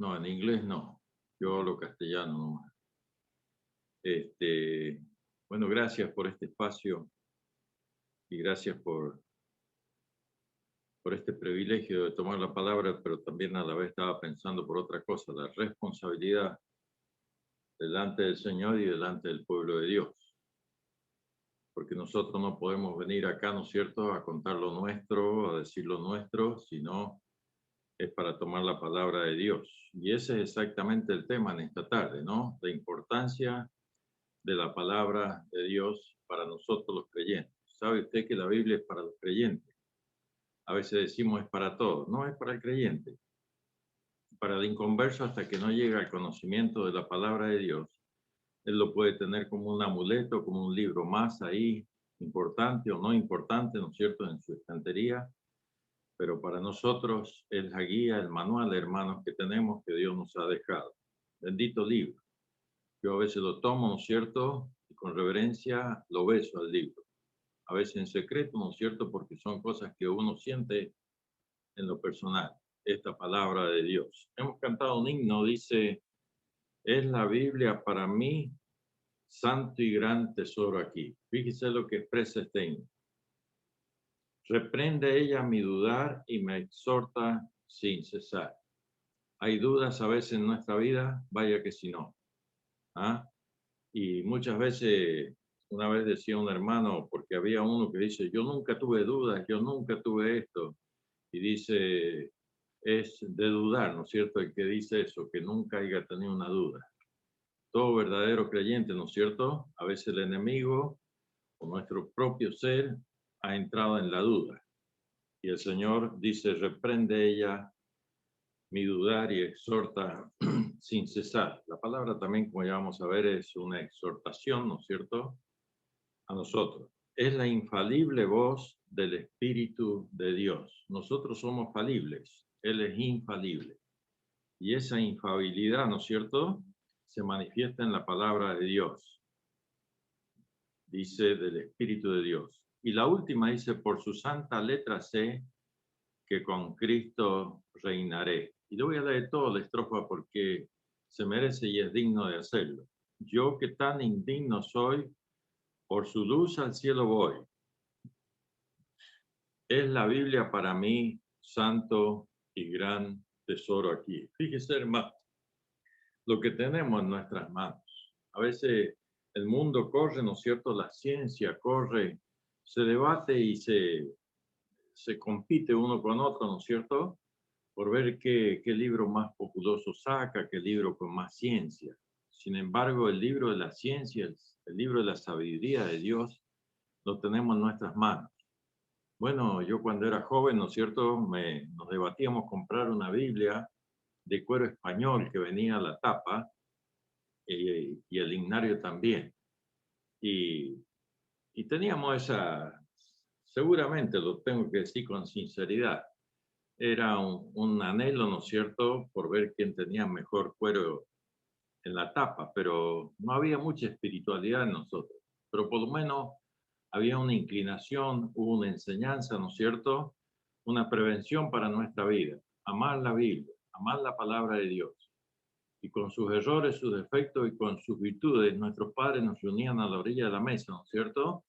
No, en inglés no. Yo hablo castellano nomás. Este, bueno, gracias por este espacio y gracias por este privilegio de tomar la palabra, pero también a la vez estaba pensando por otra cosa, la responsabilidad delante del Señor y delante del pueblo de Dios. Porque nosotros no podemos venir acá, ¿no es cierto?, a contar lo nuestro, a decir lo nuestro, sino es para tomar la palabra de Dios. Y ese es exactamente el tema en esta tarde, ¿no? La importancia de la palabra de Dios para nosotros los creyentes. ¿Sabe usted que la Biblia es para los creyentes? A veces decimos es para todos, no es para el creyente. Para el inconverso, hasta que no llega al conocimiento de la palabra de Dios, él lo puede tener como un amuleto, como un libro más ahí, importante o no importante, ¿no es cierto?, en su estantería, pero para nosotros es la guía, el manual, hermanos, que tenemos que Dios nos ha dejado. Bendito libro. Yo a veces lo tomo, ¿no es cierto?, y con reverencia lo beso al libro. A veces en secreto, ¿no es cierto?, porque son cosas que uno siente en lo personal. Esta palabra de Dios. Hemos cantado un himno, dice, es la Biblia para mí, santo y gran tesoro aquí. Fíjese lo que expresa este himno. Reprende ella mi dudar y me exhorta sin cesar. Hay dudas a veces en nuestra vida, vaya que si no. ¿Ah? Y muchas veces, una vez decía un hermano, porque había uno que dice, yo nunca tuve dudas, yo nunca tuve esto. Y dice, es de dudar, ¿no es cierto? El que dice eso, que nunca haya tenido una duda. Todo verdadero creyente, ¿no es cierto? A veces el enemigo o nuestro propio ser ha entrado en la duda. Y el Señor dice, reprende ella mi dudar y exhorta sin cesar. La palabra también, como ya vamos a ver, es una exhortación, ¿no es cierto?, a nosotros. Es la infalible voz del Espíritu de Dios. Nosotros somos falibles, Él es infalible. Y esa infalibilidad, ¿no es cierto?, se manifiesta en la palabra de Dios. Dice del Espíritu de Dios. Y la última dice, por su santa letra sé que con Cristo reinaré. Y le voy a leer toda la estrofa porque se merece y es digno de hacerlo. Yo que tan indigno soy, por su luz al cielo voy. Es la Biblia para mí, santo y gran tesoro aquí. Fíjese, hermano, lo que tenemos en nuestras manos. A veces el mundo corre, ¿no es cierto? La ciencia corre, se debate y se compite uno con otro, ¿no es cierto?, por ver qué libro más populoso saca, qué libro con más ciencia. Sin embargo, el libro de la ciencia, el libro de la sabiduría de Dios, lo tenemos en nuestras manos. Bueno, yo cuando era joven, ¿no es cierto?, nos debatíamos comprar una Biblia de cuero español que venía a la tapa y el himnario también. Y, y teníamos seguramente lo tengo que decir con sinceridad, era un anhelo, ¿no es cierto?, por ver quién tenía mejor cuero en la tapa, pero no había mucha espiritualidad en nosotros. Pero por lo menos había una inclinación, hubo una enseñanza, ¿no es cierto?, una prevención para nuestra vida. Amar la Biblia, amar la palabra de Dios. Y con sus errores, sus defectos y con sus virtudes, nuestros padres nos reunían a la orilla de la mesa, ¿no es cierto?,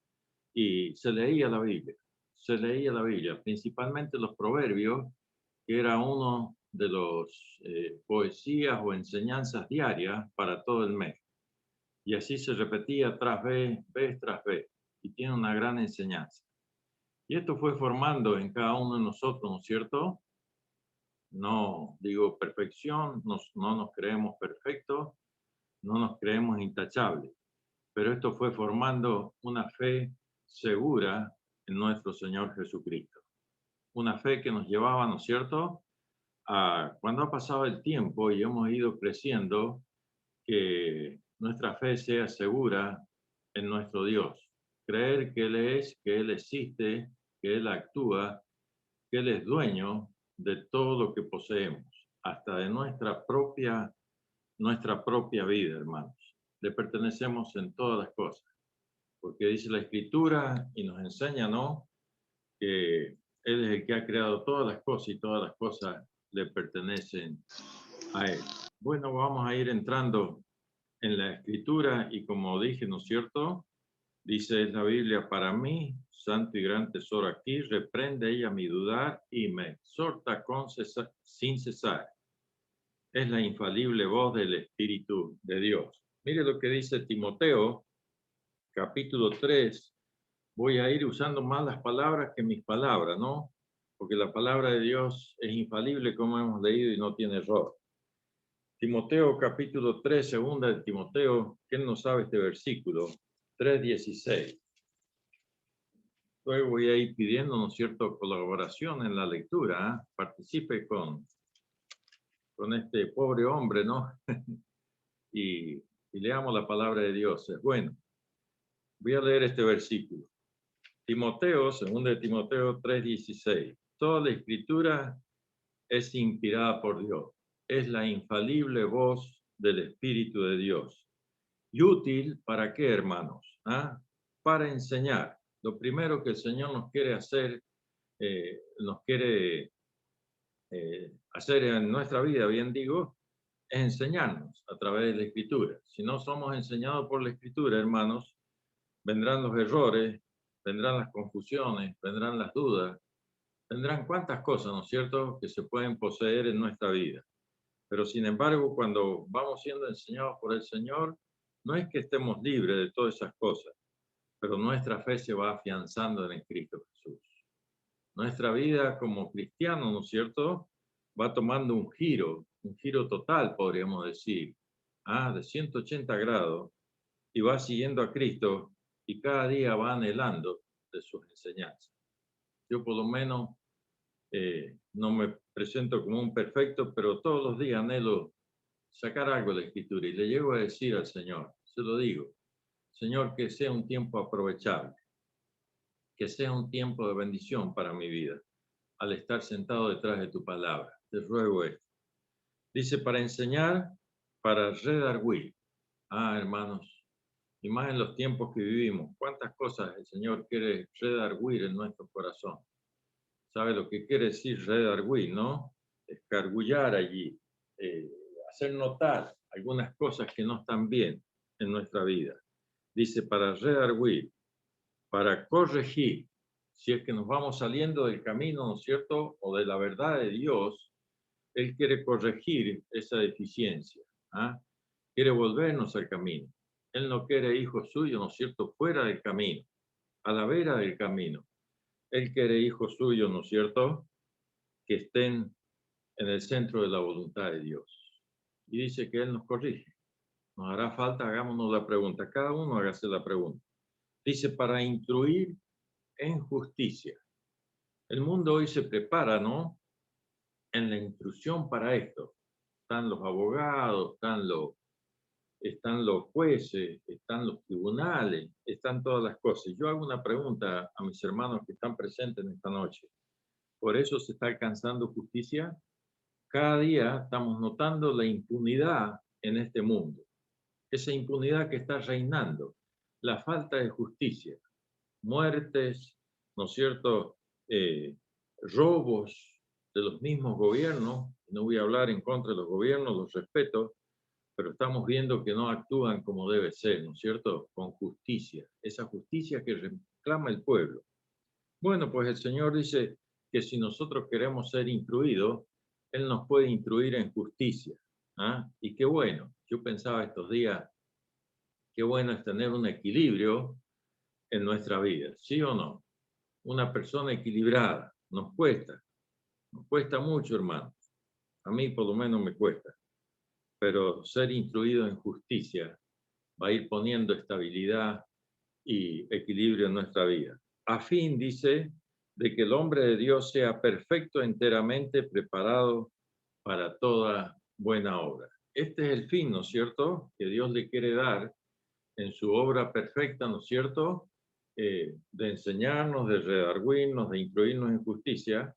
y se leía la Biblia. Se leía la Biblia, principalmente los proverbios, que era uno de los poesías o enseñanzas diarias para todo el mes. Y así se repetía vez tras vez, y tiene una gran enseñanza. Y esto fue formando en cada uno de nosotros, ¿no es cierto? No digo perfección, no nos creemos perfectos, no nos creemos intachables, pero esto fue formando una fe segura en nuestro Señor Jesucristo. Una fe que nos llevaba, ¿no es cierto?, cuando ha pasado el tiempo y hemos ido creciendo, que nuestra fe sea segura en nuestro Dios. Creer que Él es, que Él existe, que Él actúa, que Él es dueño de todo lo que poseemos, hasta de nuestra propia vida, hermanos. Le pertenecemos en todas las cosas, porque dice la Escritura y nos enseña, ¿no?, que Él es el que ha creado todas las cosas y todas las cosas le pertenecen a Él. Bueno, vamos a ir entrando en la Escritura y como dije, ¿no es cierto? Dice la Biblia, para mí, santo y gran tesoro aquí, reprende ella mi dudar y me exhorta sin cesar. Es la infalible voz del Espíritu de Dios. Mire lo que dice Timoteo, capítulo 3. Voy a ir usando más las palabras que mis palabras, ¿no? Porque la palabra de Dios es infalible, como hemos leído, y no tiene error. Timoteo, capítulo 3, segunda de Timoteo, ¿quién no sabe este versículo? 3:16. Luego voy a ir pidiendo, ¿no es cierto?, colaboración en la lectura. Participe con este pobre hombre, ¿no? y, y leamos la palabra de Dios. Es bueno. Voy a leer este versículo. Timoteo, 2 de Timoteo 3:16. Toda la escritura es inspirada por Dios. Es la infalible voz del Espíritu de Dios. ¿Y útil para qué, hermanos? ¿Ah? Para enseñar. Lo primero que el Señor nos quiere hacer, nos quiere hacer en nuestra vida, bien digo, es enseñarnos a través de la Escritura. Si no somos enseñados por la Escritura, hermanos, vendrán los errores, vendrán las confusiones, vendrán las dudas, vendrán cuantas cosas, ¿no es cierto?, que se pueden poseer en nuestra vida. Pero sin embargo, cuando vamos siendo enseñados por el Señor, no es que estemos libres de todas esas cosas, pero nuestra fe se va afianzando en el Cristo Jesús. Nuestra vida como cristianos, ¿no es cierto?, va tomando un giro total, podríamos decir, de 180 grados, y va siguiendo a Cristo y cada día va anhelando de sus enseñanzas. Yo por lo menos no me presento como un perfecto, pero todos los días anhelo sacar algo de la Escritura y le llego a decir al Señor, se lo digo, Señor, que sea un tiempo aprovechable, que sea un tiempo de bendición para mi vida, al estar sentado detrás de tu palabra. Te ruego esto. Dice, para enseñar, para redarguir. Hermanos, y más en los tiempos que vivimos, cuántas cosas el Señor quiere redarguir en nuestro corazón. ¿Sabe lo que quiere decir redarguir, no? Escargullar allí, hacer notar algunas cosas que no están bien en nuestra vida. Dice, para redarguir, para corregir, si es que nos vamos saliendo del camino, ¿no es cierto?, o de la verdad de Dios, Él quiere corregir esa deficiencia, quiere volvernos al camino. Él no quiere hijos suyos, ¿no es cierto?, fuera del camino, a la vera del camino. Él quiere hijos suyos, ¿no es cierto?, que estén en el centro de la voluntad de Dios. Y dice que Él nos corrige. Nos hará falta, hagámonos la pregunta. Cada uno hágase la pregunta. Dice, para instruir en justicia. El mundo hoy se prepara, ¿no?, en la instrucción para esto. Están los abogados, están los jueces, están los tribunales, están todas las cosas. Yo hago una pregunta a mis hermanos que están presentes en esta noche. ¿Por eso se está alcanzando justicia? Cada día estamos notando la impunidad en este mundo. Esa impunidad que está reinando, la falta de justicia, muertes, ¿no es cierto?, robos de los mismos gobiernos. No voy a hablar en contra de los gobiernos, los respeto, pero estamos viendo que no actúan como debe ser, ¿no es cierto?, con justicia, esa justicia que reclama el pueblo. Bueno, pues el Señor dice que si nosotros queremos ser instruidos, Él nos puede instruir en justicia. Y qué bueno, yo pensaba estos días, qué bueno es tener un equilibrio en nuestra vida, ¿sí o no? Una persona equilibrada, nos cuesta mucho, hermano. A mí por lo menos me cuesta, pero ser instruido en justicia va a ir poniendo estabilidad y equilibrio en nuestra vida. A fin, dice, de que el hombre de Dios sea perfecto, enteramente preparado para toda buena obra. Este es el fin, ¿no es cierto?, que Dios le quiere dar en su obra perfecta, ¿no es cierto?, de enseñarnos, de redarguirnos, de instruirnos en justicia,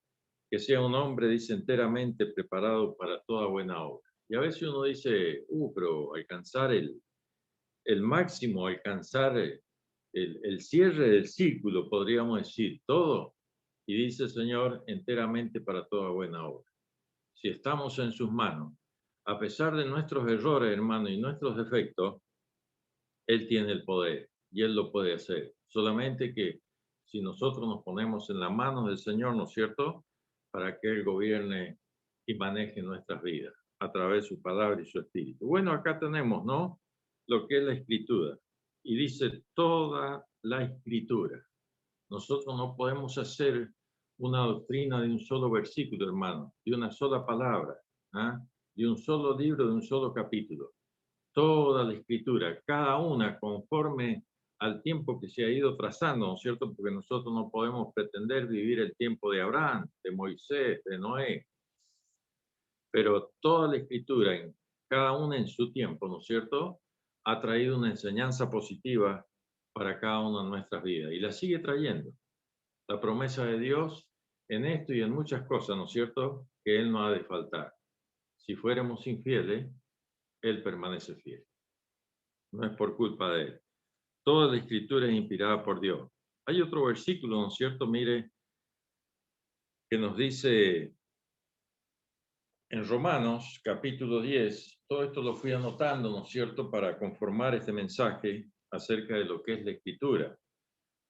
que sea un hombre, dice, enteramente preparado para toda buena obra. Y a veces uno dice, pero alcanzar el máximo, alcanzar el cierre del círculo, podríamos decir, todo. Y dice el Señor, enteramente para toda buena obra. Si estamos en sus manos, A pesar de nuestros errores, hermano, y nuestros defectos, Él tiene el poder y Él lo puede hacer. Solamente que si nosotros nos ponemos en las manos del Señor, ¿no es cierto?, para que Él gobierne y maneje nuestras vidas a través de su palabra y su espíritu. Bueno, acá tenemos, ¿no?, lo que es la escritura. Y dice toda la escritura. Nosotros no podemos hacer una doctrina de un solo versículo, hermano, de una sola palabra, ¿ah?, de un solo libro, de un solo capítulo. Toda la escritura, cada una conforme al tiempo que se ha ido trazando, ¿no es cierto? Porque nosotros no podemos pretender vivir el tiempo de Abraham, de Moisés, de Noé, pero toda la escritura, cada una en su tiempo, ¿no es cierto?, ha traído una enseñanza positiva para cada una de nuestras vidas y la sigue trayendo. La promesa de Dios en esto y en muchas cosas, ¿no es cierto?, que Él no ha de faltar. Si fuéramos infieles, Él permanece fiel. No es por culpa de Él. Toda la escritura es inspirada por Dios. Hay otro versículo, ¿no es cierto? Mire, que nos dice en Romanos capítulo 10, todo esto lo fui anotando, ¿no es cierto?, para conformar este mensaje acerca de lo que es la escritura.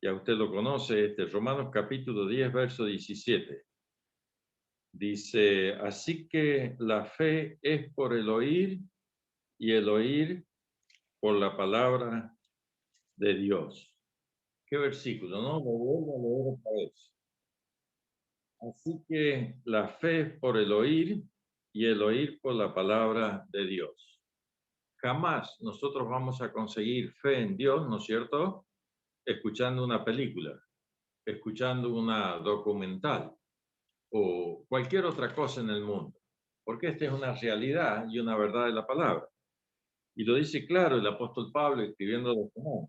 Ya usted lo conoce, Romanos capítulo 10, verso 17. Dice, así que la fe es por el oír y el oír por la palabra de Dios. ¿Qué versículo? No, lo vuelvo a leer otra vez. Así que la fe es por el oír y el oír por la palabra de Dios. Jamás nosotros vamos a conseguir fe en Dios, ¿no es cierto?, escuchando una película, escuchando una documental o cualquier otra cosa en el mundo, porque esta es una realidad y una verdad de la palabra. Y lo dice claro el apóstol Pablo escribiendo de común.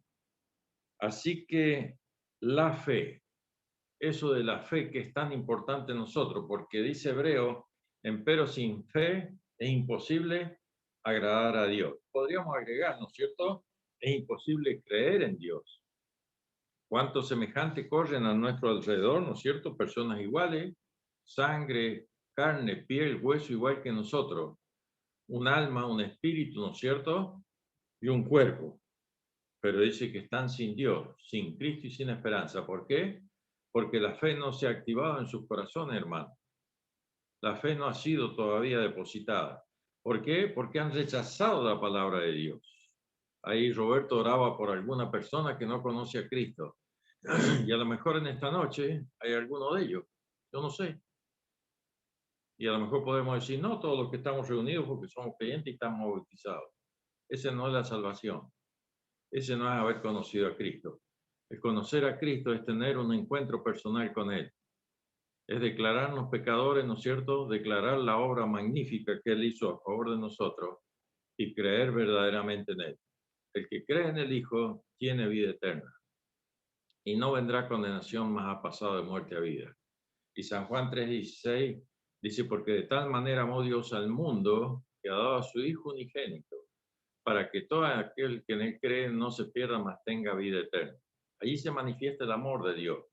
Así que la fe, eso de la fe que es tan importante en nosotros, porque dice Hebreo, empero sin fe es imposible agradar a Dios. Podríamos agregar, ¿no es cierto? Es imposible creer en Dios. ¿Cuántos semejantes corren a nuestro alrededor, ¿no es cierto? Personas iguales, sangre, carne, piel, hueso igual que nosotros, un alma, un espíritu, ¿no es cierto?, y un cuerpo. Pero dice que están sin Dios, sin Cristo y sin esperanza. ¿Por qué? Porque la fe no se ha activado en sus corazones, hermano. La fe no ha sido todavía depositada. ¿Por qué? Porque han rechazado la palabra de Dios. Ahí Roberto oraba por alguna persona que no conoce a Cristo. Y a lo mejor en esta noche hay alguno de ellos. Yo no sé. Y a lo mejor podemos decir, no, todos los que estamos reunidos porque somos creyentes y estamos bautizados. Esa no es la salvación. Ese no es haber conocido a Cristo. El conocer a Cristo es tener un encuentro personal con Él. Es declararnos pecadores, ¿no es cierto? Declarar la obra magnífica que Él hizo a favor de nosotros y creer verdaderamente en Él. El que cree en el Hijo tiene vida eterna y no vendrá condenación, más ha pasado de muerte a vida. Y San Juan 3:16 dice, porque de tal manera amó Dios al mundo que ha dado a su Hijo unigénito, para que todo aquel que en Él cree no se pierda, mas tenga vida eterna. Allí se manifiesta el amor de Dios.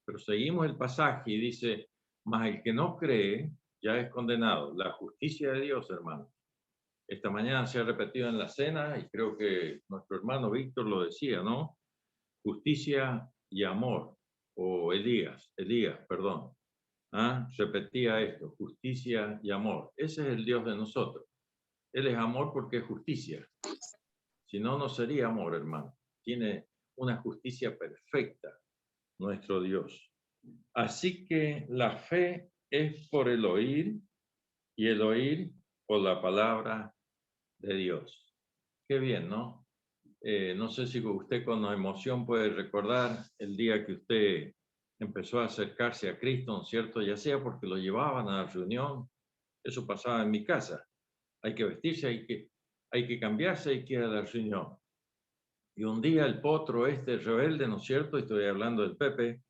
Pero seguimos el pasaje y dice, mas el que no cree ya es condenado. La justicia de Dios, hermano. Esta mañana se ha repetido en la cena y creo que nuestro hermano Víctor lo decía, ¿no? Justicia y amor, o Elías, perdón. Repetía esto, justicia y amor. Ese es el Dios de nosotros. Él es amor porque es justicia. Si no, no sería amor, hermano. Tiene una justicia perfecta, nuestro Dios. Así que la fe es por el oír y el oír por la palabra de Dios. Qué bien, ¿no? No sé si usted con emoción puede recordar el día que usted empezó a acercarse a Cristo, ¿no es cierto? Ya sea porque lo llevaban a la reunión, eso pasaba en mi casa. Hay que vestirse, hay que cambiarse, hay que ir a la reunión. Y un día el potro rebelde, ¿no es cierto? Estoy hablando del Pepe,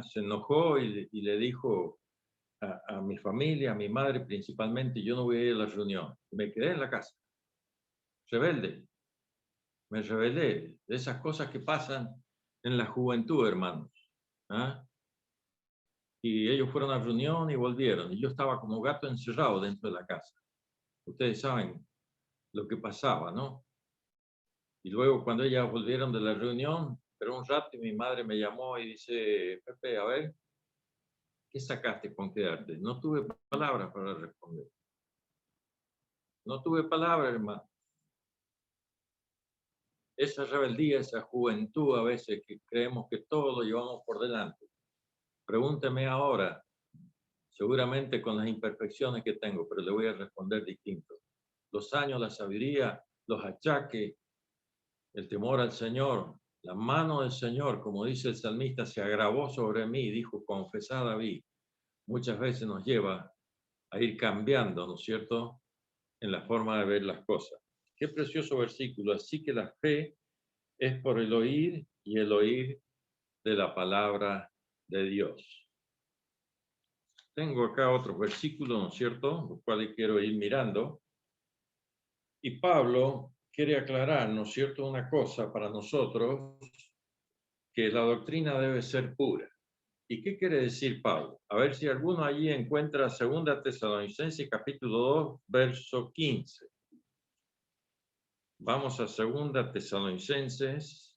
se enojó y le dijo a mi familia, a mi madre principalmente, yo no voy a ir a la reunión. Me quedé en la casa. Rebelde. Me rebelé de esas cosas que pasan en la juventud, hermanos. ¿Ah? Y ellos fueron a la reunión y volvieron. Y yo estaba como gato encerrado dentro de la casa. Ustedes saben lo que pasaba, ¿no? Y luego cuando ellas volvieron de la reunión, pero un rato y mi madre me llamó y dice, Pepe, a ver, ¿qué sacaste con quedarte? No tuve palabras para responder. No tuve palabras, hermano. Esa rebeldía, esa juventud a veces que creemos que todo lo llevamos por delante. Pregúnteme ahora, seguramente con las imperfecciones que tengo, pero le voy a responder distinto. Los años, la sabiduría, los achaques, el temor al Señor, la mano del Señor, como dice el salmista, se agravó sobre mí, dijo, confesá David. Muchas veces nos lleva a ir cambiando, ¿no es cierto?, en la forma de ver las cosas. Qué precioso versículo. Así que la fe es por el oír y el oír de la palabra de Dios. Tengo acá otros versículos, ¿no es cierto?, los cuales quiero ir mirando. Y Pablo quiere aclarar, ¿no es cierto?, una cosa para nosotros, que la doctrina debe ser pura. ¿Y qué quiere decir Pablo? A ver si alguno allí encuentra 2 Tesalonicenses capítulo 2, verso 15. Vamos a 2 Tesalonicenses.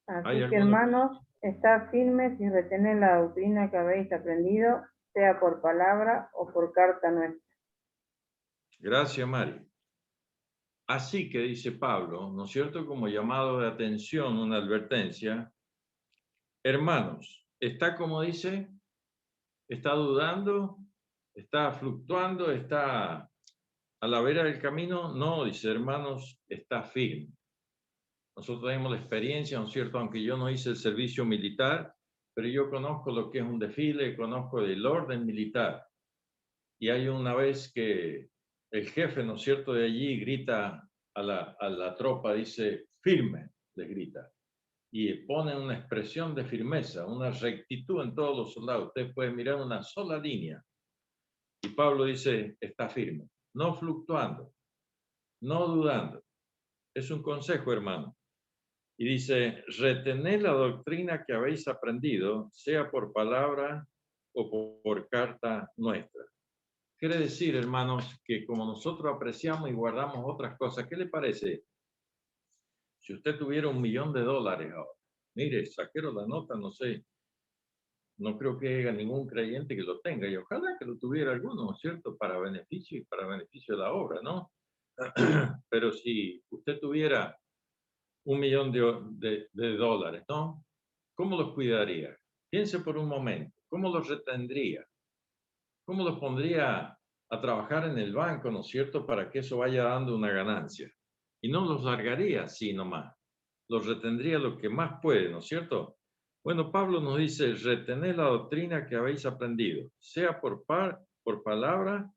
Así ¿Hay que, alguno? hermanos, estad firmes y retened la doctrina que habéis aprendido, sea por palabra o por carta nuestra. Gracias, Mari. Así que dice Pablo, ¿no es cierto?, como llamado de atención, una advertencia. Hermanos, ¿está como dice? ¿Está dudando? ¿Está fluctuando? ¿Está a la vera del camino? No, dice, hermanos, está firme. Nosotros tenemos la experiencia, ¿no es cierto?, aunque yo no hice el servicio militar, pero yo conozco lo que es un desfile, conozco el orden militar. Y hay una vez que el jefe, ¿no es cierto?, de allí grita a la tropa, dice, firme, les grita. Y pone una expresión de firmeza, una rectitud en todos los soldados. Usted puede mirar una sola línea. Y Pablo dice, está firme, no fluctuando, no dudando. Es un consejo, hermano. Y dice, retened la doctrina que habéis aprendido, sea por palabra o por carta nuestra. Quiere decir, hermanos, que como nosotros apreciamos y guardamos otras cosas, ¿qué le parece? Si usted tuviera $1.000.000 ahora, mire, saquero la nota, no sé, no creo que haya ningún creyente que lo tenga, y ojalá que lo tuviera alguno, ¿no es cierto?, para beneficio y para beneficio de la obra, ¿no? Pero si usted tuviera $1.000.000, ¿no? ¿Cómo los cuidaría? Piense por un momento, ¿cómo los retendría? ¿Cómo los pondría a trabajar en el banco, ¿no es cierto?, para que eso vaya dando una ganancia? Y no los largaría así nomás, los retendría lo que más puede, ¿no es cierto? Bueno, Pablo nos dice, retened la doctrina que habéis aprendido, sea por palabra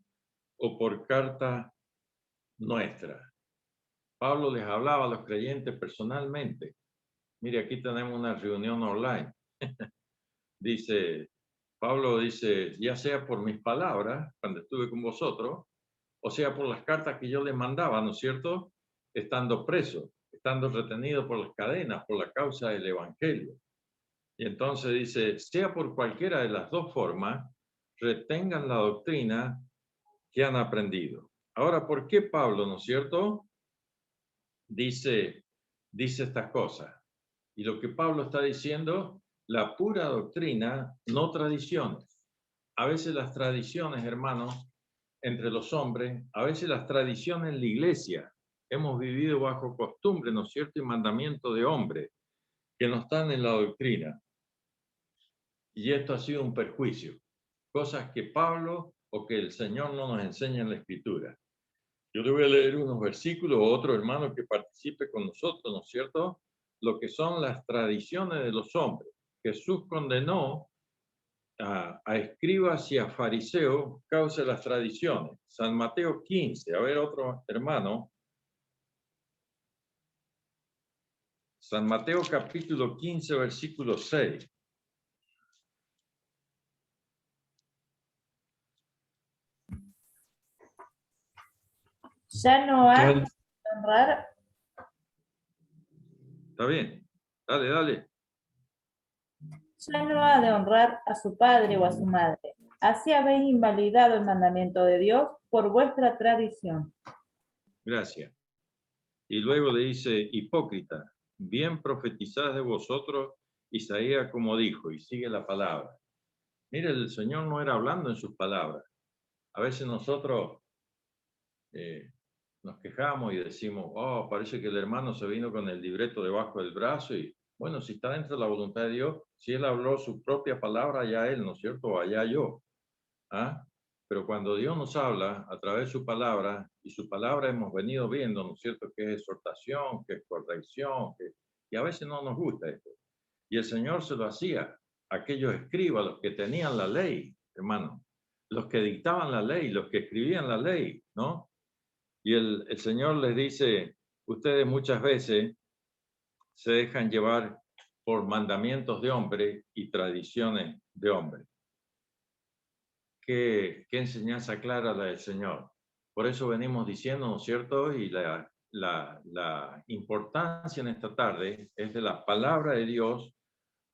o por carta nuestra. Pablo les hablaba a los creyentes personalmente. Mire, aquí tenemos una reunión online. Dice, Pablo dice, ya sea por mis palabras, cuando estuve con vosotros, o sea por las cartas que yo les mandaba, ¿no es cierto?, estando preso, estando retenido por las cadenas, por la causa del Evangelio. Y entonces dice, sea por cualquiera de las dos formas, retengan la doctrina que han aprendido. Ahora, ¿por qué Pablo, no es cierto?, dice estas cosas? Y lo que Pablo está diciendo, la pura doctrina, no tradiciones. A veces las tradiciones, hermanos, entre los hombres, a veces las tradiciones en la iglesia, hemos vivido bajo costumbre, ¿no es cierto?, y mandamiento de hombre, que no están en la doctrina. Y esto ha sido un perjuicio. Cosas que Pablo o que el Señor no nos enseña en la Escritura. Yo le voy a leer unos versículos, otro hermano que participe con nosotros, ¿no es cierto?, lo que son las tradiciones de los hombres. Jesús condenó a escribas y a fariseos causa de las tradiciones. San Mateo 15, a ver otro hermano. San Mateo capítulo 15, versículo 6. Ya no hay que honrar ¿Está bien? Dale, dale. Ya no ha de honrar a su padre o a su madre. Así habéis invalidado el mandamiento de Dios por vuestra tradición. Gracias. Y luego le dice, hipócrita, bien profetizad de vosotros Isaías como dijo, y sigue la palabra. Mire, el Señor no era hablando en sus palabras. A veces nosotros nos quejamos y decimos, oh, parece que el hermano se vino con el libreto debajo del brazo y, bueno, si está dentro de la voluntad de Dios, si él habló su propia palabra, allá él, ¿no es cierto? O allá yo. ¿Ah? Pero cuando Dios nos habla a través de su palabra, y su palabra hemos venido viendo, ¿no es cierto?, que es exhortación, que es corrección, y a veces no nos gusta esto. Y el Señor se lo hacía a aquellos escribas, los que tenían la ley, hermano, los que dictaban la ley, los que escribían la ley, ¿no? Y el Señor les dice, ustedes muchas veces se dejan llevar por mandamientos de hombre y tradiciones de hombre. Qué enseñanza clara la del Señor. Por eso venimos diciendo, ¿no es cierto? Y la importancia en esta tarde es de la palabra de Dios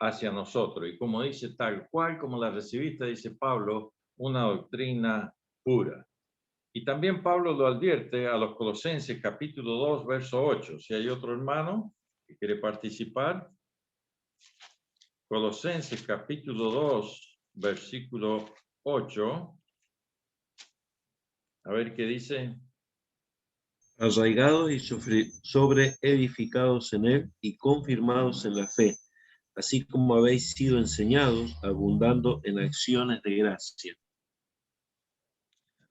hacia nosotros. Y como dice, tal cual como la recibiste, dice Pablo, una doctrina pura. Y también Pablo lo advierte a los Colosenses capítulo 2, verso 8. Si hay otro hermano que quiere participar. Colosenses capítulo 2, versículo 8. A ver qué dice. Arraigados y sobre edificados en él y confirmados en la fe, así como habéis sido enseñados, abundando en acciones de gracia.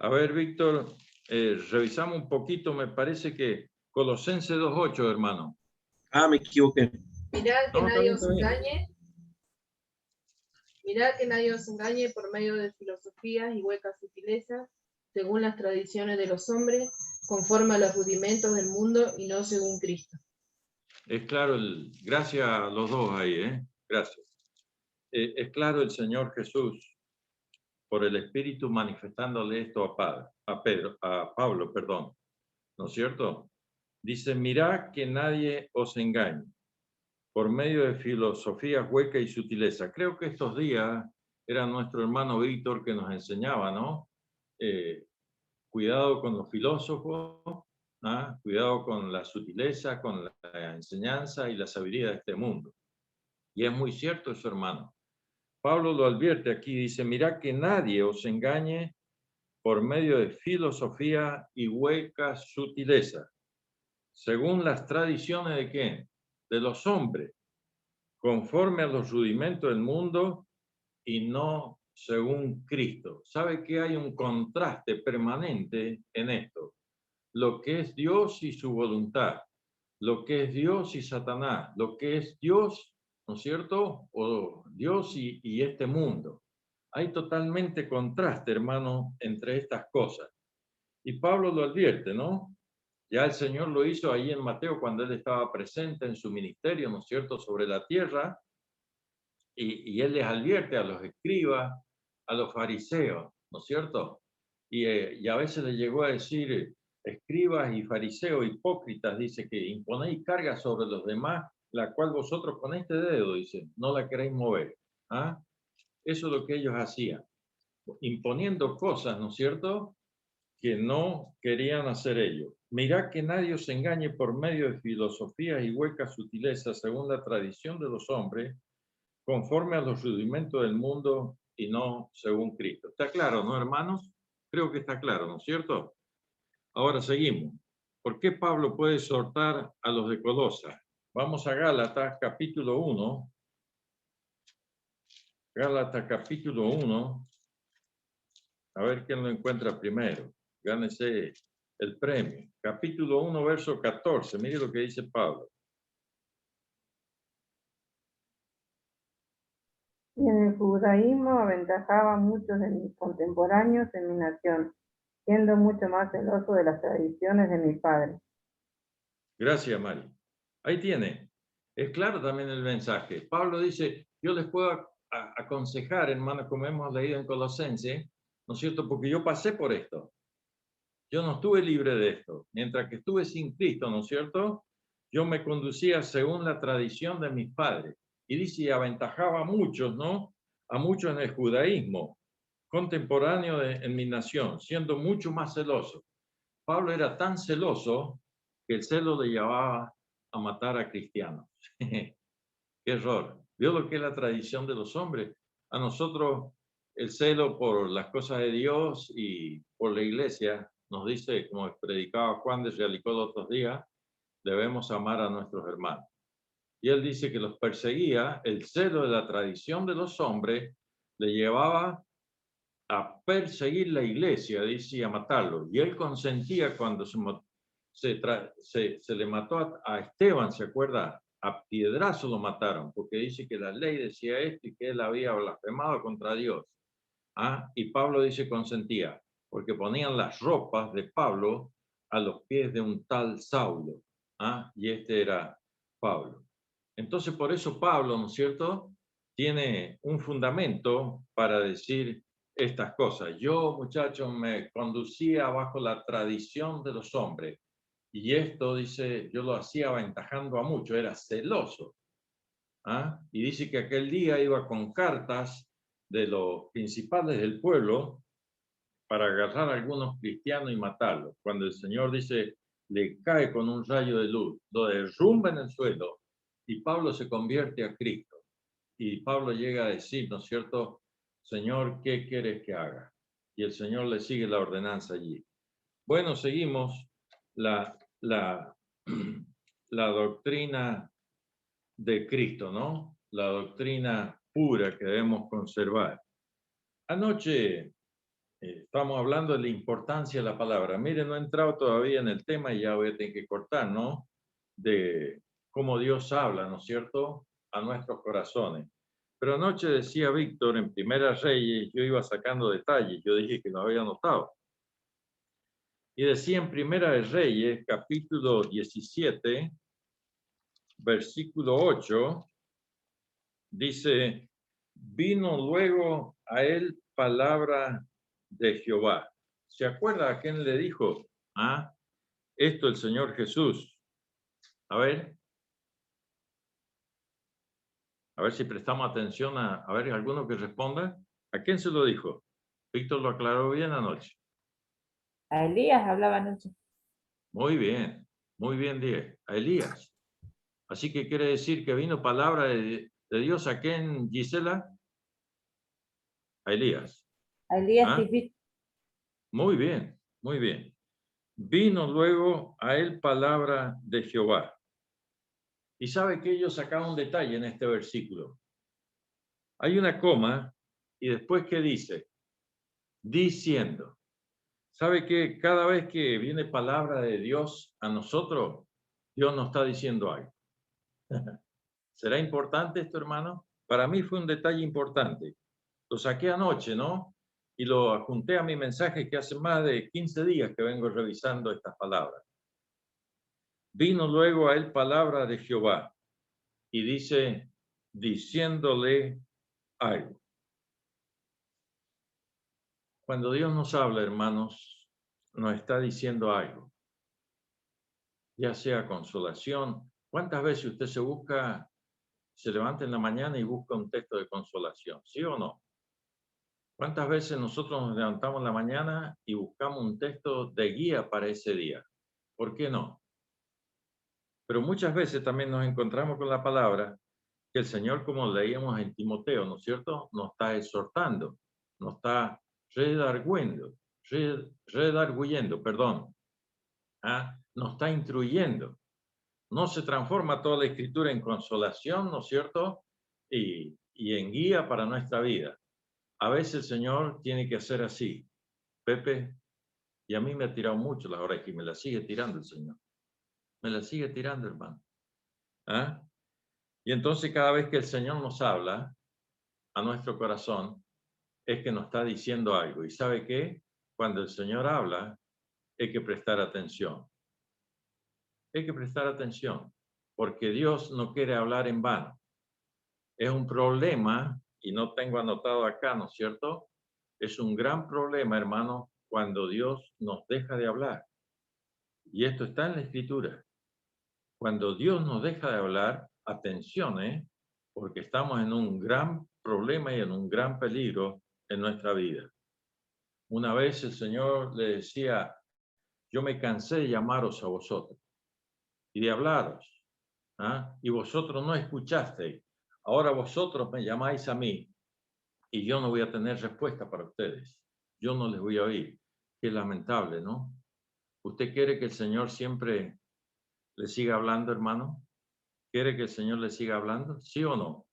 A ver, Víctor, revisamos un poquito, me parece que Colosenses 2.8, hermano. Ah, me equivoqué. Mirad que No, nadie está os bien. engañe. Mirad que nadie os engañe por medio de filosofías y huecas sutilezas, según las tradiciones de los hombres, conforme a los rudimentos del mundo y no según Cristo. Es claro, gracias a los dos ahí, gracias. Es claro el Señor Jesús, por el Espíritu manifestándole esto a Pablo, perdón, ¿no es cierto? Dice, mirad que nadie os engañe por medio de filosofías huecas y sutileza. Creo que estos días era nuestro hermano Víctor que nos enseñaba, ¿no? Cuidado con los filósofos, ¿ah? Cuidado con la sutileza, con la enseñanza y la sabiduría de este mundo. Y es muy cierto eso, hermano. Pablo lo advierte aquí, dice, mirad que nadie os engañe por medio de filosofía y huecas sutileza, según las tradiciones de ¿quién? De los hombres, conforme a los rudimentos del mundo y no según Cristo. ¿Sabe que hay un contraste permanente en esto? Lo que es Dios y su voluntad, lo que es Dios y Satanás, lo que es Dios, ¿no es cierto? O Dios y este mundo. Hay totalmente contraste, hermano, entre estas cosas. Y Pablo lo advierte, ¿no? Ya el Señor lo hizo ahí en Mateo cuando él estaba presente en su ministerio, ¿no es cierto?, sobre la tierra. Y él les advierte a los escribas, a los fariseos, ¿no es cierto? Y a veces le llegó a decir, escribas y fariseos hipócritas, dice que imponéis carga sobre los demás, la cual vosotros con este dedo, dice, no la queréis mover. ¿Ah? Eso es lo que ellos hacían, imponiendo cosas, ¿no es cierto?, que no querían hacer ellos. Mirad que nadie os engañe por medio de filosofías y huecas sutilezas según la tradición de los hombres, conforme a los rudimentos del mundo y no según Cristo. ¿Está claro, no, hermanos? Creo que está claro, ¿no es cierto? Ahora seguimos. ¿Por qué Pablo puede exhortar a los de Colosas? Vamos a Gálatas capítulo 1. Gálatas capítulo 1. A ver quién lo encuentra primero. Gánese el premio. Capítulo 1, verso 14. Mire lo que dice Pablo. Y en el judaísmo aventajaba a muchos de mis contemporáneos en mi nación, siendo mucho más celoso de las tradiciones de mi padre. Gracias, Mari. Ahí tiene. Es claro también el mensaje. Pablo dice, yo les puedo aconsejar, hermanos, como hemos leído en Colosenses, ¿no es cierto? Porque yo pasé por esto. Yo no estuve libre de esto. Mientras que estuve sin Cristo, ¿no es cierto? yo me conducía según la tradición de mis padres. Y dice, y aventajaba a muchos, ¿no? A muchos en el judaísmo contemporáneo en mi nación, siendo mucho más celoso. Pablo era tan celoso que el celo le llevaba a matar a cristianos. Qué error. ¿Vio lo que es la tradición de los hombres? A nosotros el celo por las cosas de Dios y por la iglesia nos dice, como predicaba Juan de Realicó los otros días, debemos amar a nuestros hermanos. Y él dice que los perseguía, el celo de la tradición de los hombres le llevaba a perseguir la iglesia, dice, y a matarlo. Y él consentía cuando se le mató a Esteban, ¿se acuerda? A piedrazo lo mataron, porque dice que la ley decía esto y que él había blasfemado contra Dios. Y Pablo dice consentía, porque ponían las ropas de Pablo a los pies de un tal Saulo. Y este era Pablo. Entonces, por eso Pablo, ¿no es cierto?, tiene un fundamento para decir estas cosas. Yo, muchachos, me conducía bajo la tradición de los hombres. Y esto, dice, yo lo hacía aventajando a mucho, era celoso. Y dice que aquel día iba con cartas de los principales del pueblo para agarrar a algunos cristianos y matarlos. Cuando el Señor dice, le cae con un rayo de luz, lo derrumba en el suelo y Pablo se convierte a Cristo. Y Pablo llega a decir, ¿no es cierto? Señor, ¿qué quieres que haga? Y el Señor le sigue la ordenanza allí. Bueno, seguimos la doctrina de Cristo, ¿no? La doctrina pura que debemos conservar. Anoche estamos hablando de la importancia de la palabra. Miren, no he entrado todavía en el tema y ya voy a tener que cortar, ¿no? De cómo Dios habla, ¿no es cierto?, a nuestros corazones. Pero anoche decía Víctor en Primera Reyes, yo iba sacando detalles, yo dije que no había notado. Y decía en Primera de Reyes, capítulo 17, versículo 8, dice, vino luego a él palabra de Jehová. ¿Se acuerda a quién le dijo? Esto el Señor Jesús. A ver si prestamos atención a ver, alguno que responda. ¿A quién se lo dijo? Víctor lo aclaró bien anoche. A Elías hablaba anoche. Muy bien, Diego. A Elías. Así que quiere decir que vino palabra de Dios a quién, Gisela? A Elías. A Elías Tifit. Muy bien. Vino luego a él palabra de Jehová. Y sabe que ellos sacaron un detalle en este versículo. Hay una coma y después ¿qué dice? Diciendo. ¿Sabe que cada vez que viene palabra de Dios a nosotros, Dios nos está diciendo algo? ¿Será importante esto, hermano? Para mí fue un detalle importante. Lo saqué anoche, ¿no? Y lo adjunté a mi mensaje que hace más de 15 días que vengo revisando estas palabras. Vino luego a él palabra de Jehová y dice, diciéndole algo. Cuando Dios nos habla, hermanos, nos está diciendo algo, ya sea consolación. ¿Cuántas veces usted se levanta en la mañana y busca un texto de consolación? ¿Sí o no? ¿Cuántas veces nosotros nos levantamos en la mañana y buscamos un texto de guía para ese día? ¿Por qué no? Pero muchas veces también nos encontramos con la palabra que el Señor, como leíamos en Timoteo, ¿no es cierto?, nos está exhortando, nos está redarguyendo, nos está instruyendo. No se transforma toda la Escritura en consolación, ¿no es cierto?, y en guía para nuestra vida. A veces el Señor tiene que hacer así. Pepe, y a mí me ha tirado mucho las orejas y me las sigue tirando el Señor. Me las sigue tirando, hermano. Y entonces cada vez que el Señor nos habla a nuestro corazón, es que nos está diciendo algo. ¿Y sabe qué? Cuando el Señor habla, hay que prestar atención. Hay que prestar atención, porque Dios no quiere hablar en vano. Es un problema, y no tengo anotado acá, ¿no es cierto? Es un gran problema, hermano, cuando Dios nos deja de hablar. Y esto está en la Escritura. Cuando Dios nos deja de hablar, atención, porque estamos en un gran problema y en un gran peligro en nuestra vida. Una vez el Señor le decía, yo me cansé de llamaros a vosotros y de hablaros, y vosotros no escuchasteis. Ahora vosotros me llamáis a mí y yo no voy a tener respuesta para ustedes. Yo no les voy a oír. Qué lamentable, ¿no? ¿Usted quiere que el Señor siempre le siga hablando, hermano? ¿Quiere que el Señor le siga hablando? ¿Sí o no?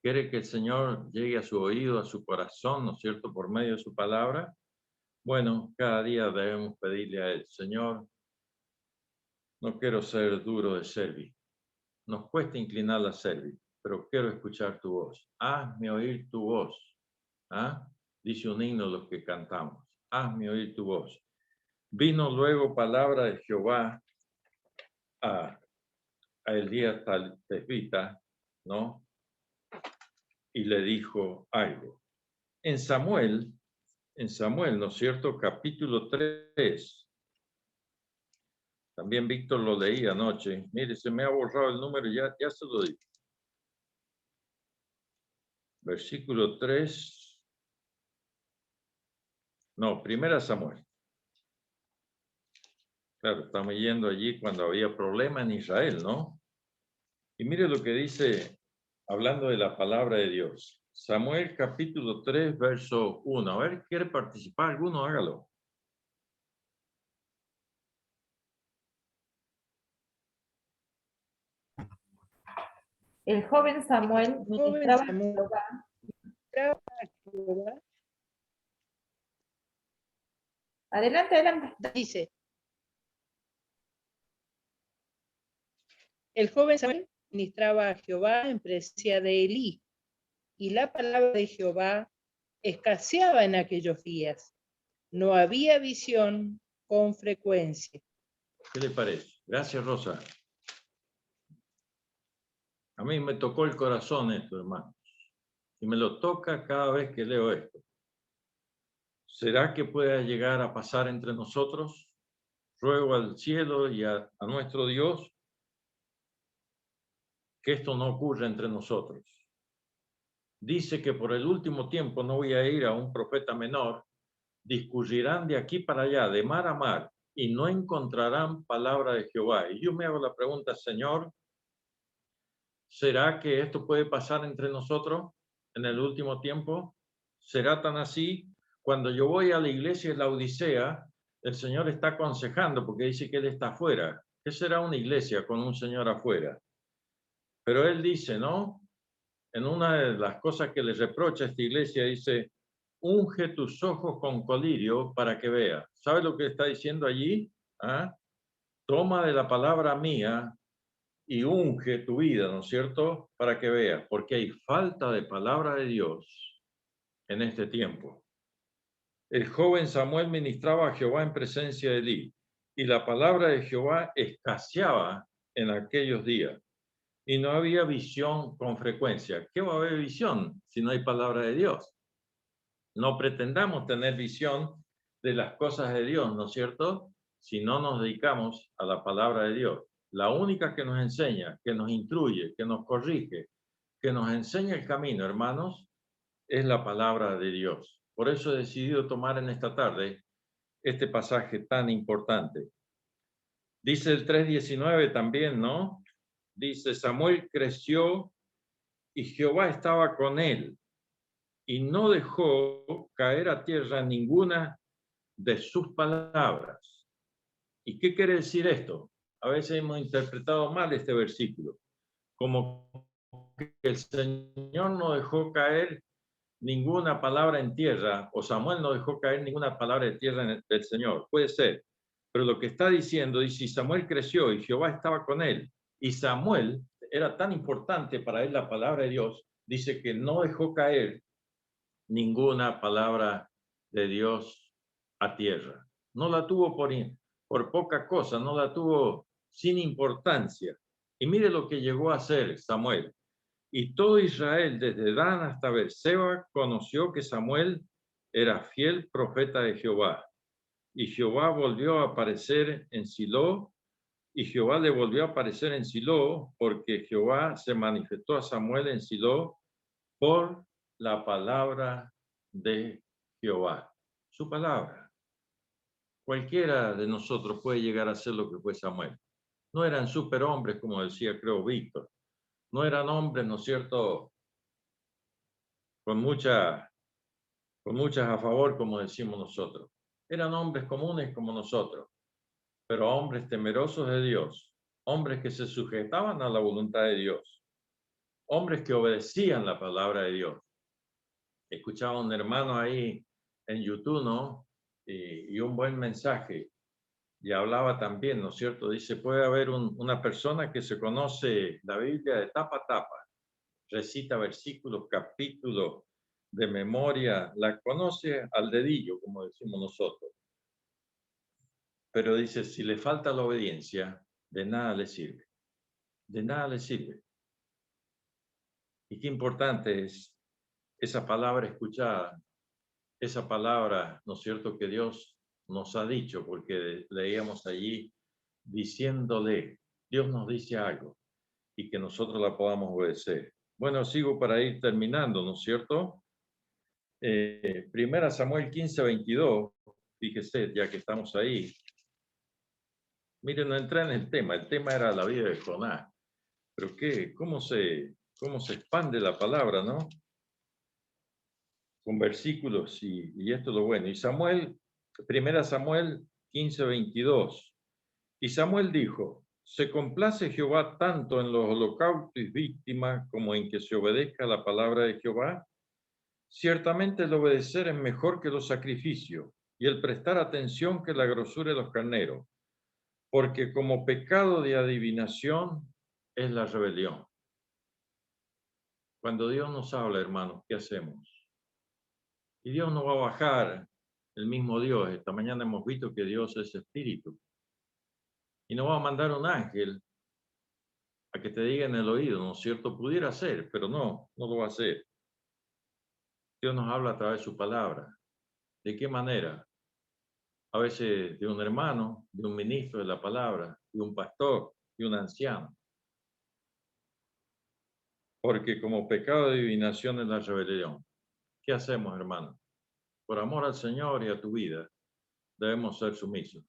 ¿Quiere que el Señor llegue a su oído, a su corazón, ¿no es cierto?, por medio de su palabra. Bueno, cada día debemos pedirle a Él, Señor, no quiero ser duro de servir. Nos cuesta inclinar la cerviz, pero quiero escuchar tu voz. Hazme oír tu voz. Dice un himno los que cantamos. Hazme oír tu voz. Vino luego palabra de Jehová a Elías Tesbita, ¿no? Y le dijo algo. En Samuel, ¿no es cierto? Capítulo 3. También Víctor lo leí anoche. Mire, se me ha borrado el número, ya se lo digo. Versículo 3. No, 1 Samuel. Claro, estamos yendo allí cuando había problema en Israel, ¿no? Y mire lo que dice, hablando de la palabra de Dios. Samuel capítulo 3, verso 1. A ver, ¿quiere participar alguno? Hágalo. El joven Samuel ministraba a Jehová. Adelante. Dice, el joven Samuel ministraba a Jehová en presencia de Elí, y la palabra de Jehová escaseaba en aquellos días. No había visión con frecuencia. ¿Qué le parece? Gracias, Rosa. A mí me tocó el corazón esto, hermanos. Y me lo toca cada vez que leo esto. ¿Será que pueda llegar a pasar entre nosotros? Ruego al cielo y a nuestro Dios que esto no ocurra entre nosotros. Dice que por el último tiempo no voy a ir a un profeta menor, discurrirán de aquí para allá, de mar a mar, y no encontrarán palabra de Jehová. Y yo me hago la pregunta, Señor, ¿será que esto puede pasar entre nosotros en el último tiempo? ¿Será tan así? Cuando yo voy a la iglesia de la Odisea, el Señor está aconsejando porque dice que Él está afuera. ¿Qué será una iglesia con un Señor afuera? Pero Él dice, ¿no? En una de las cosas que le reprocha a esta iglesia, dice, unge tus ojos con colirio para que veas. ¿Sabe lo que está diciendo allí? Toma de la palabra mía y unge tu vida, ¿no es cierto? Para que veas, porque hay falta de palabra de Dios en este tiempo. El joven Samuel ministraba a Jehová en presencia de Elí, y la palabra de Jehová escaseaba en aquellos días, y no había visión con frecuencia. ¿Qué va a haber visión si no hay palabra de Dios? No pretendamos tener visión de las cosas de Dios, ¿no es cierto? Si no nos dedicamos a la palabra de Dios. La única que nos enseña, que nos instruye, que nos corrige, que nos enseña el camino, hermanos, es la palabra de Dios. Por eso he decidido tomar en esta tarde este pasaje tan importante. Dice el 3:19 también, ¿no? Dice, Samuel creció y Jehová estaba con él y no dejó caer a tierra ninguna de sus palabras. ¿Y qué quiere decir esto? A veces hemos interpretado mal este versículo, como que el Señor no dejó caer ninguna palabra en tierra, o Samuel no dejó caer ninguna palabra de tierra del Señor. Puede ser. Pero lo que está diciendo, dice, Samuel creció y Jehová estaba con él. Y Samuel era tan importante para él la palabra de Dios, dice que no dejó caer ninguna palabra de Dios a tierra. No la tuvo por poca cosa, no la tuvo sin importancia. Y mire lo que llegó a hacer Samuel. Y todo Israel, desde Dan hasta Beerseba, conoció que Samuel era fiel profeta de Jehová. Y Jehová volvió a aparecer en Silo Y Jehová le volvió a aparecer en Silo, porque Jehová se manifestó a Samuel en Silo por la palabra de Jehová. Su palabra. Cualquiera de nosotros puede llegar a ser lo que fue Samuel. No eran superhombres, como decía, creo, Víctor. No eran hombres, ¿no es cierto?, con muchas a favor, como decimos nosotros. Eran hombres comunes como nosotros, pero hombres temerosos de Dios, hombres que se sujetaban a la voluntad de Dios, hombres que obedecían la palabra de Dios. Escuchaba un hermano ahí en YouTube, ¿no? Y un buen mensaje. Y hablaba también, ¿no es cierto? Dice, puede haber una persona que se conoce la Biblia de tapa a tapa, recita versículos, capítulos de memoria, la conoce al dedillo, como decimos nosotros. Pero dice, si le falta la obediencia, de nada le sirve. De nada le sirve. Y qué importante es esa palabra escuchada, esa palabra, ¿no es cierto?, que Dios nos ha dicho, porque leíamos allí diciéndole, Dios nos dice algo y que nosotros la podamos obedecer. Bueno, sigo para ir terminando, ¿no es cierto? Primera Samuel 15:22, fíjese, ya que estamos ahí. Miren, no entré en el tema era la vida de Jonás. Pero cómo se expande la palabra, ¿no? Con versículos y esto es lo bueno. Y Samuel, primera Samuel 15:22. Y Samuel dijo, ¿se complace Jehová tanto en los holocaustos y víctimas como en que se obedezca la palabra de Jehová? Ciertamente el obedecer es mejor que los sacrificios y el prestar atención que la grosura de los carneros, porque como pecado de adivinación es la rebelión. Cuando Dios nos habla, hermanos, ¿qué hacemos? Y Dios no va a bajar, el mismo Dios. Esta mañana hemos visto que Dios es espíritu. Y no va a mandar un ángel a que te diga en el oído, ¿no es cierto? Pudiera ser, pero no lo va a hacer. Dios nos habla a través de su palabra. ¿De qué manera? A veces de un hermano, de un ministro de la palabra, de un pastor, de un anciano. Porque como pecado de adivinación es la rebelión. ¿Qué hacemos, hermano? Por amor al Señor y a tu vida, debemos ser sumisos.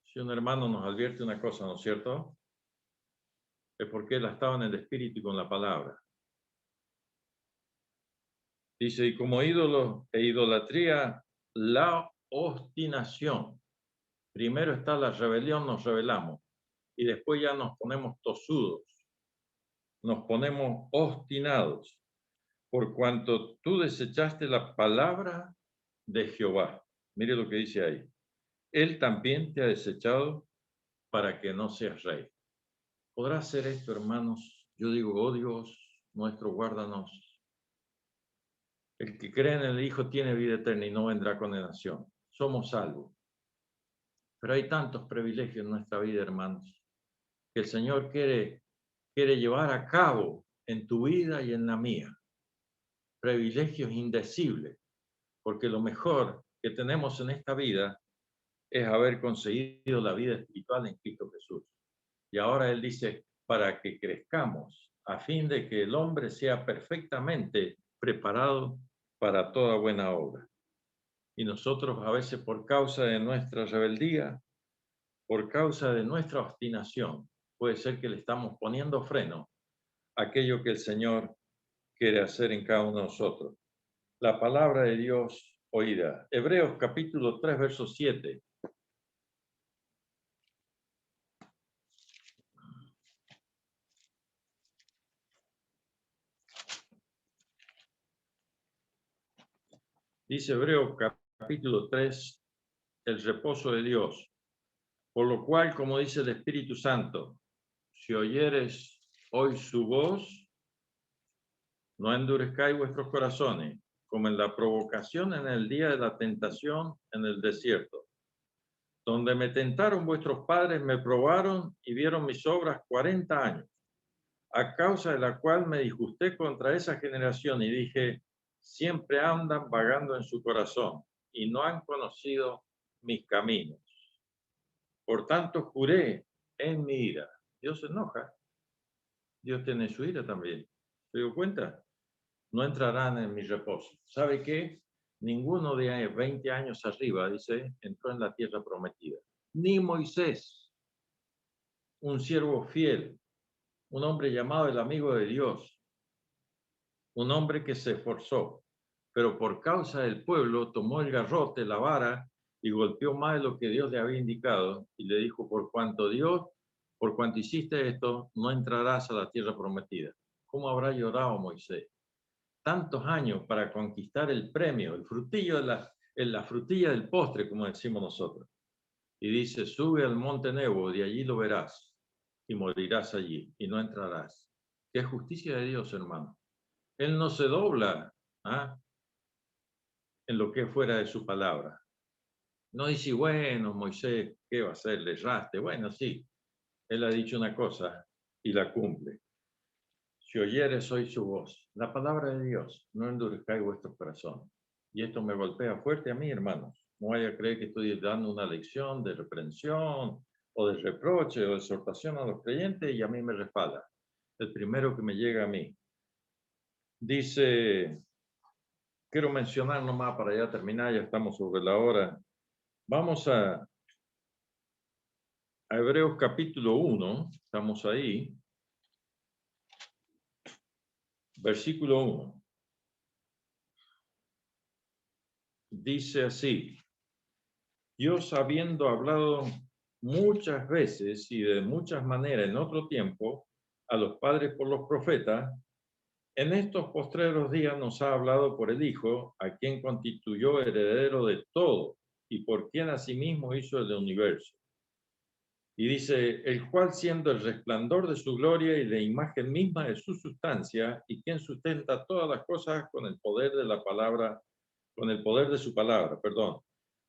Si un hermano nos advierte una cosa, ¿no es cierto?, es porque él estaba en el espíritu y con la palabra. Dice, y como ídolo e idolatría, la obstinación. Primero está la rebelión, nos rebelamos, y después ya nos ponemos tosudos, nos ponemos obstinados, por cuanto tú desechaste la palabra de Jehová. Mire lo que dice ahí. Él también te ha desechado para que no seas rey. ¿Podrá hacer esto, hermanos? Yo digo, oh Dios, nuestro guárdanos. El que cree en el Hijo tiene vida eterna y no vendrá condenación. Somos salvos. Pero hay tantos privilegios en nuestra vida, hermanos, que el Señor quiere llevar a cabo en tu vida y en la mía. Privilegios indecibles, porque lo mejor que tenemos en esta vida es haber conseguido la vida espiritual en Cristo Jesús. Y ahora Él dice, para que crezcamos, a fin de que el hombre sea perfectamente preparado para toda buena obra. Y nosotros a veces por causa de nuestra rebeldía, por causa de nuestra obstinación, puede ser que le estamos poniendo freno a aquello que el Señor quiere hacer en cada uno de nosotros. La palabra de Dios oída. Hebreos capítulo 3, verso 7. Dice Hebreos capítulo 3, el reposo de Dios. Por lo cual, como dice el Espíritu Santo, si oyeres hoy su voz, no endurezcáis vuestros corazones, como en la provocación en el día de la tentación en el desierto, donde me tentaron vuestros padres, me probaron y vieron mis obras 40 años, a causa de la cual me disgusté contra esa generación y dije, siempre andan vagando en su corazón y no han conocido mis caminos. Por tanto, juré en mi ira. Dios se enoja. Dios tiene su ira también. ¿Se dio cuenta? No entrarán en mi reposo. ¿Sabe qué? Ninguno de 20 años arriba, dice, entró en la tierra prometida. Ni Moisés, un siervo fiel, un hombre llamado el amigo de Dios, un hombre que se esforzó, pero por causa del pueblo tomó el garrote, la vara, y golpeó más de lo que Dios le había indicado, y le dijo, por cuanto hiciste esto, no entrarás a la tierra prometida. ¿Cómo habrá llorado Moisés? Tantos años para conquistar el premio, el frutillo de la frutilla del postre, como decimos nosotros. Y dice, sube al monte Nebo, de allí lo verás, y morirás allí, y no entrarás. Qué justicia de Dios, hermano. Él no se dobla en lo que fuera de su palabra. No dice, bueno, Moisés, ¿qué va a hacer? Le erraste. Bueno, sí, él ha dicho una cosa y la cumple. Si oyeres hoy su voz, la palabra de Dios, no endurezcáis vuestro corazón. Y esto me golpea fuerte a mí, hermanos. No vaya a creer que estoy dando una lección de reprensión o de reproche o de exhortación a los creyentes y a mí me respalda. El primero que me llega a mí. Dice, quiero mencionar nomás para ya terminar, ya estamos sobre la hora. Vamos a Hebreos capítulo 1, estamos ahí. Versículo 1. Dice así, Dios habiendo hablado muchas veces y de muchas maneras en otro tiempo a los padres por los profetas, en estos postreros días nos ha hablado por el Hijo, a quien constituyó heredero de todo y por quien asimismo hizo el universo. Y dice, el cual siendo el resplandor de su gloria y la imagen misma de su sustancia, y quien sustenta todas las cosas con el poder de la palabra, con el poder de su palabra, perdón,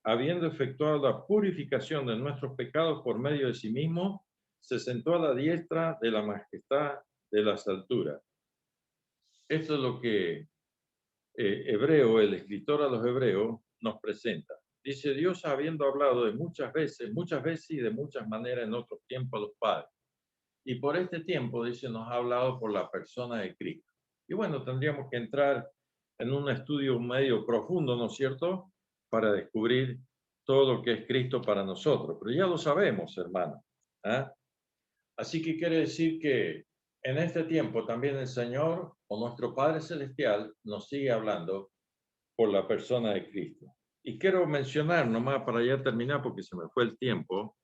habiendo efectuado la purificación de nuestros pecados por medio de sí mismo, se sentó a la diestra de la majestad de las alturas. Esto es lo que Hebreo, el escritor a los Hebreos, nos presenta. Dice, Dios habiendo hablado de muchas veces y de muchas maneras en otros tiempos a los padres. Y por este tiempo, dice, nos ha hablado por la persona de Cristo. Y bueno, tendríamos que entrar en un estudio medio profundo, ¿no es cierto?, para descubrir todo lo que es Cristo para nosotros. Pero ya lo sabemos, hermano. Así que quiere decir que en este tiempo también el Señor o nuestro Padre Celestial nos sigue hablando por la persona de Cristo. Y quiero mencionar nomás para ya terminar, porque se me fue el tiempo,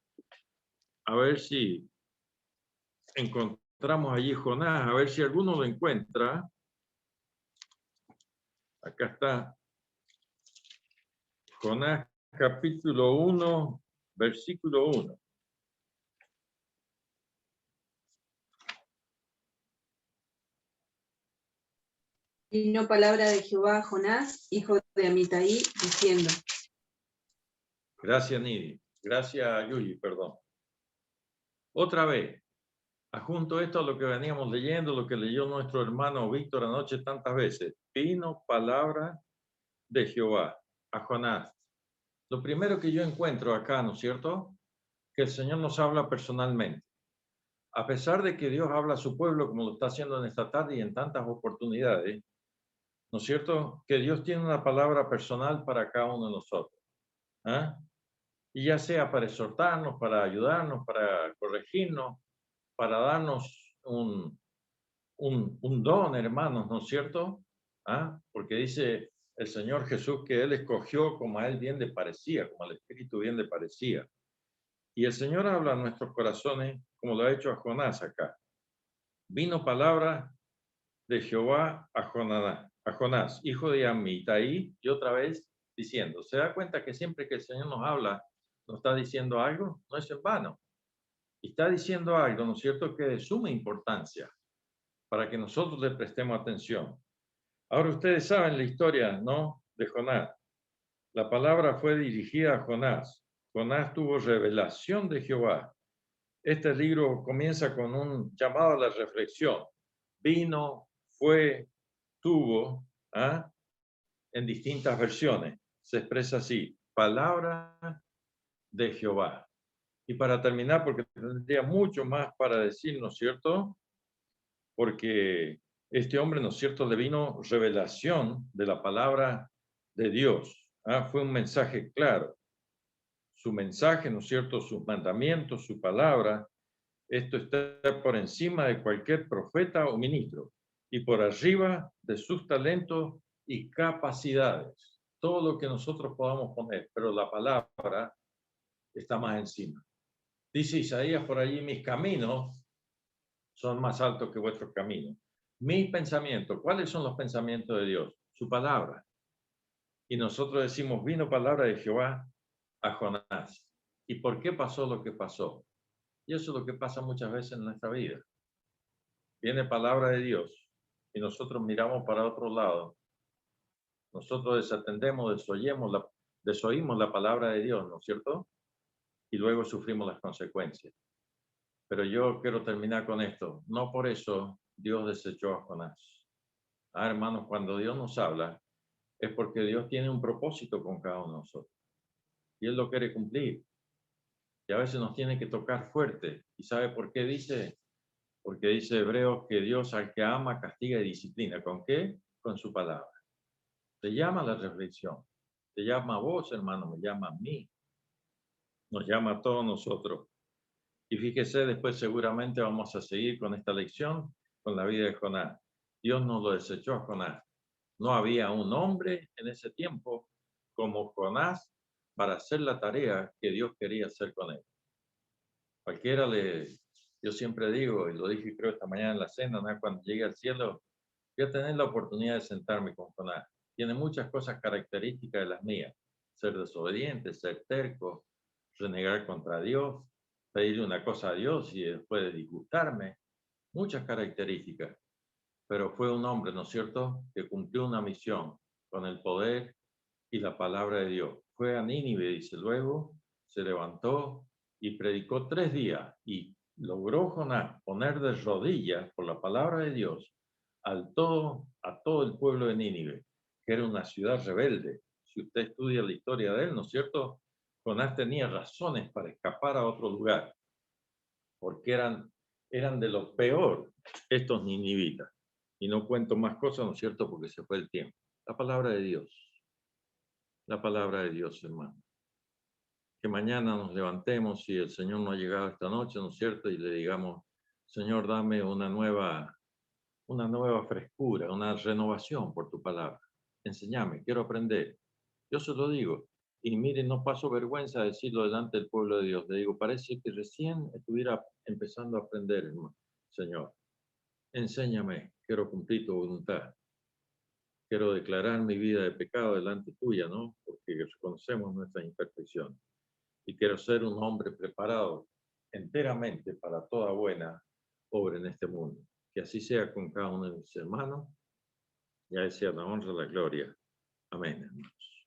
a ver si encontramos allí Jonás, a ver si alguno lo encuentra. Acá está. Jonás capítulo 1, versículo 1. Vino palabra de Jehová a Jonás, hijo de Amitai, diciendo. Gracias, Nidi. Gracias, Yuli, perdón. Otra vez, adjunto esto a lo que veníamos leyendo, lo que leyó nuestro hermano Víctor anoche tantas veces. Vino palabra de Jehová a Jonás. Lo primero que yo encuentro acá, ¿no es cierto?, que el Señor nos habla personalmente. A pesar de que Dios habla a su pueblo, como lo está haciendo en esta tarde y en tantas oportunidades, ¿no es cierto?, que Dios tiene una palabra personal para cada uno de nosotros. Y ya sea para exhortarnos, para ayudarnos, para corregirnos, para darnos un don, hermanos, ¿no es cierto? Porque dice el Señor Jesús que Él escogió como a Él bien le parecía, como al Espíritu bien le parecía. Y el Señor habla a nuestros corazones como lo ha hecho a Jonás acá. Vino palabra de Jehová a Jonás, hijo de Amitai, y otra vez diciendo, ¿se da cuenta que siempre que el Señor nos habla, nos está diciendo algo? No es en vano. Y está diciendo algo, ¿no es cierto?, que es de suma importancia para que nosotros le prestemos atención. Ahora ustedes saben la historia, ¿no?, de Jonás. La palabra fue dirigida a Jonás. Jonás tuvo revelación de Jehová. Este libro comienza con un llamado a la reflexión. Vino, fue, tuvo, en distintas versiones. Se expresa así, palabra de Jehová. Y para terminar, porque tendría mucho más para decir, ¿no es cierto? Porque este hombre, ¿no es cierto?, le vino revelación de la palabra de Dios. Fue un mensaje claro. Su mensaje, ¿no es cierto?, sus mandamientos, su palabra, esto está por encima de cualquier profeta o ministro y por arriba de sus talentos y capacidades. Todo lo que nosotros podamos poner, pero la palabra está más encima. Dice Isaías por allí, mis caminos son más altos que vuestros caminos. Mis pensamientos, ¿cuáles son los pensamientos de Dios? Su palabra. Y nosotros decimos, vino palabra de Jehová a Jonás. ¿Y por qué pasó lo que pasó? Y eso es lo que pasa muchas veces en nuestra vida. Viene palabra de Dios y nosotros miramos para otro lado. Nosotros desatendemos, desoímos la palabra de Dios, ¿no es cierto? Y luego sufrimos las consecuencias. Pero yo quiero terminar con esto. No por eso Dios desechó a Jonás. Hermanos, cuando Dios nos habla, es porque Dios tiene un propósito con cada uno de nosotros. Y Él lo quiere cumplir. Y a veces nos tiene que tocar fuerte. ¿Y sabe por qué dice? Porque dice Hebreos que Dios al que ama castiga y disciplina. ¿Con qué? Con su palabra. Te llama a la reflexión. Te llama a vos, hermano, me llama a mí. Nos llama a todos nosotros. Y fíjese, después seguramente vamos a seguir con esta lección, con la vida de Jonás. Dios no lo desechó a Jonás. No había un hombre en ese tiempo como Jonás para hacer la tarea que Dios quería hacer con él. Yo siempre digo, y lo dije creo esta mañana en la cena, ¿no? Cuando llegue al cielo, voy a tener la oportunidad de sentarme con Jonás. Tiene muchas cosas características de las mías. Ser desobediente, ser terco, renegar contra Dios, pedirle una cosa a Dios y después de disgustarme. Muchas características. Pero fue un hombre, ¿no es cierto?, que cumplió una misión con el poder y la palabra de Dios. Fue a Nínive, dice, luego se levantó y predicó 3 días y logró Jonás poner de rodillas por la palabra de Dios a todo el pueblo de Nínive, que era una ciudad rebelde. Si usted estudia la historia de él, ¿no es cierto?, Jonás tenía razones para escapar a otro lugar, porque eran de lo peor estos ninivitas. Y no cuento más cosas, ¿no es cierto?, porque se fue el tiempo. La palabra de Dios. La palabra de Dios, hermano. Que mañana nos levantemos si el Señor no ha llegado esta noche, ¿no es cierto? Y le digamos, Señor, dame una nueva frescura, una renovación por tu palabra. Enséñame, quiero aprender. Yo se lo digo. Y miren, no paso vergüenza de decirlo delante del pueblo de Dios. Le digo, parece que recién estuviera empezando a aprender, hermano. Señor, enséñame, quiero cumplir tu voluntad. Quiero declarar mi vida de pecado delante tuya, ¿no? Porque reconocemos nuestras imperfecciones. Y quiero ser un hombre preparado enteramente para toda buena obra en este mundo. Que así sea con cada uno de mis hermanos. Y a Él sea la honra, la gloria. Amén, hermanos.